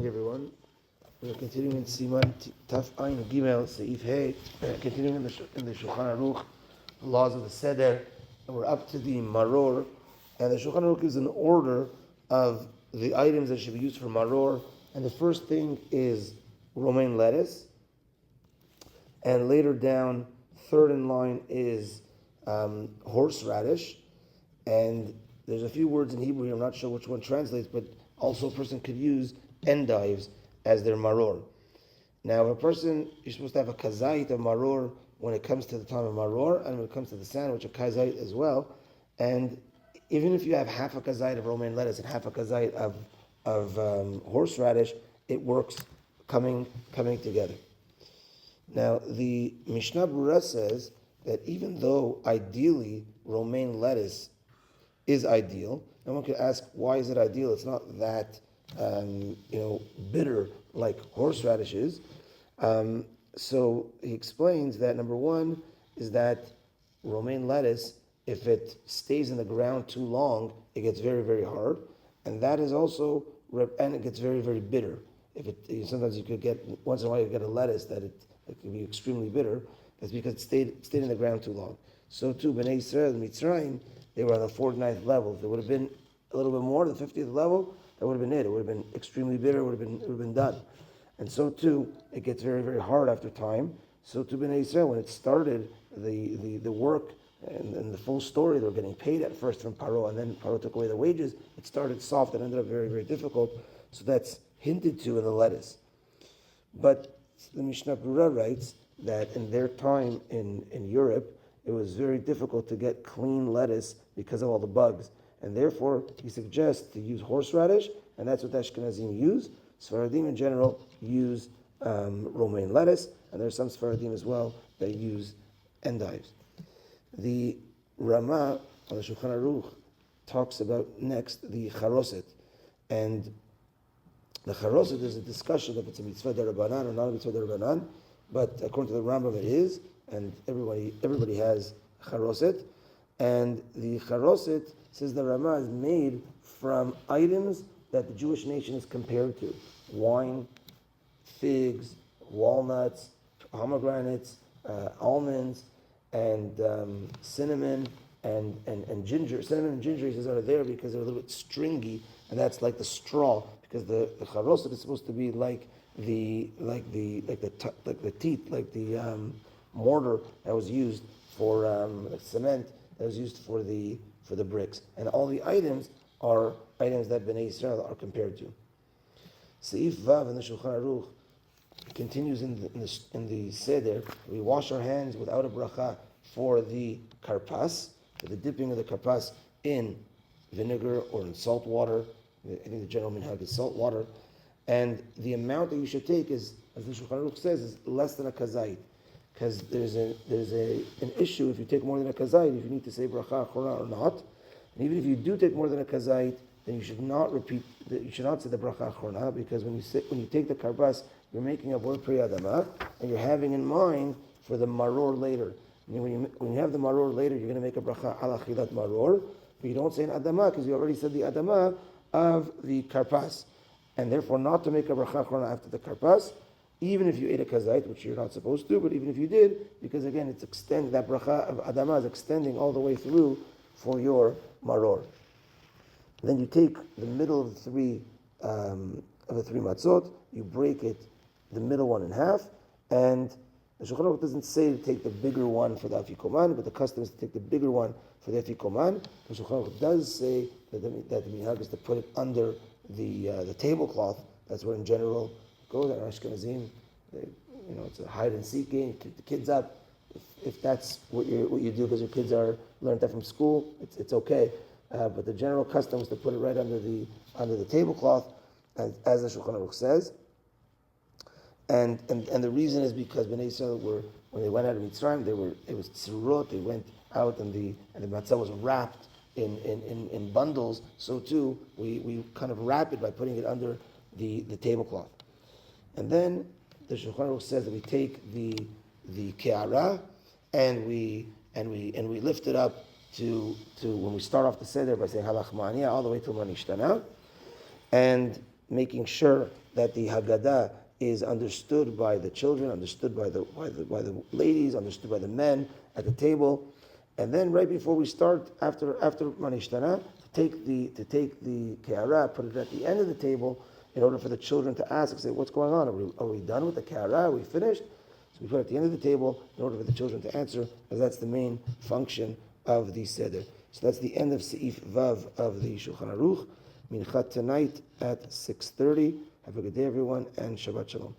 everyone. We are continuing in Siman Taf Ayin Gimel Seif Hey, continuing in the Shulchan Aruch, the laws of the Seder, and we're up to the Maror, and the Shulchan Aruch gives an order of the items that should be used for Maror, and the first thing is romaine lettuce, and later down, third in line is horseradish, and there's a few words in Hebrew here, I'm not sure which one translates, but also a person could use endives as their maror. Now, if a person, you're supposed to have a kazait of maror when it comes to the time of maror, and when it comes to the sandwich, a kazait as well. And even if you have half a kazait of romaine lettuce and half a kazait of horseradish, it works coming together. Now, the Mishnah Berurah says that even though ideally romaine lettuce is ideal, and one could ask, why is it ideal? It's not that bitter like horseradish is. So he explains that number one is that romaine lettuce, if it stays in the ground too long, it gets very, very hard, and that is also, and it gets very, very bitter. Sometimes you could get, once in a while you get a lettuce that it can be extremely bitter. That's because it stayed in the ground too long. So too, Bnei Israel and Mitzrayim, they were on the 49th level. If there would have been a little bit more, the 50th level, that would have been it. It would have been extremely bitter, it would have been done. And so too, it gets very, very hard after time. So too, Bnei Israel, when it started, the work and the full story, they were getting paid at first from Paro, and then Paro took away the wages. It started soft and ended up very, very difficult. So that's hinted to in the lettuce. But the Mishnah Berurah writes that in their time in Europe, it was very difficult to get clean lettuce because of all the bugs. And therefore, he suggests to use horseradish, and that's what Ashkenazim use. Sfaradim in general use romaine lettuce, and there are some Sfaradim as well that use endives. The Ramah on the Shulchan Aruch talks about next the Charoset. And the Charoset is a discussion if it's a mitzvah derabanan or not a mitzvah derabanan, but according to the Rambam it is, and everybody has Charoset. And the Charoset, says the Ramah, is made from items that the Jewish nation is compared to. Wine, figs, walnuts, pomegranates, almonds, and cinnamon and ginger. Cinnamon and ginger, he says, are there because they're a little bit stringy, and that's like the straw, because the Charoset is supposed to be like the teeth, like the mortar that was used for cement, that was used for the bricks, and all the items are items that Bnei Israel are compared to. Seif Vav in the Shulchan Aruch continues in the Seder. We wash our hands without a bracha for the Karpas, for the dipping of the Karpas in vinegar or in salt water. I think the general minhag is salt water, and the amount that you should take is, as the Shulchan Aruch says, is less than a kazait. Because there's an issue if you take more than a kazait, if you need to say bracha achorah or not. And even if you do take more than a kazait, then you should not you should not say the bracha achorah, because when you take the karpas, you're making a word pri adama, and you're having in mind for the maror later. And when you have the maror later, you're going to make a bracha ala chilat maror, but you don't say an adama because you already said the adama of the karpas, and therefore not to make a bracha achorah after the karpas. Even if you ate a kazait, which you're not supposed to, but even if you did, because again, it's extending, that bracha of adama is extending all the way through for your maror. Then you take the middle of the three matzot, you break it, the middle one in half, and the Shulchan Aruch doesn't say to take the bigger one for the afikoman, but the custom is to take the bigger one for the afikoman. The Shulchan Aruch does say that the minhag is to put it under the tablecloth. That's where in general goes at Ashkenazim. It's a hide and seek game. You keep the kids up. If that's what you do because your kids learned that from school, it's okay. But the general custom is to put it right under the tablecloth, as the Shulchan Aruch says. And the reason is because Bnei Israel when they went out of Mitzrayim, it was tzirut. They went out and the matzah was wrapped in bundles. So too we kind of wrap it by putting it under the tablecloth. And then the Shulchan Aruch says that we take the ke'ara and we lift it up to when we start off the Seder by saying halach ma'aniya all the way till manishtana, and making sure that the Haggadah is understood by the children, understood by the ladies, understood by the men at the table, and then right before we start, after Manishtana, to take the Ke'ara, put it at the end of the table, in order for the children to ask and say, what's going on? Are we done with the Ke'ara? Are we finished? So we put it at the end of the table in order for the children to answer, because that's the main function of the Seder. So that's the end of Seif Vav of the Shulchan Aruch. Minchat tonight at 6:30. Have a good day, everyone, and Shabbat Shalom.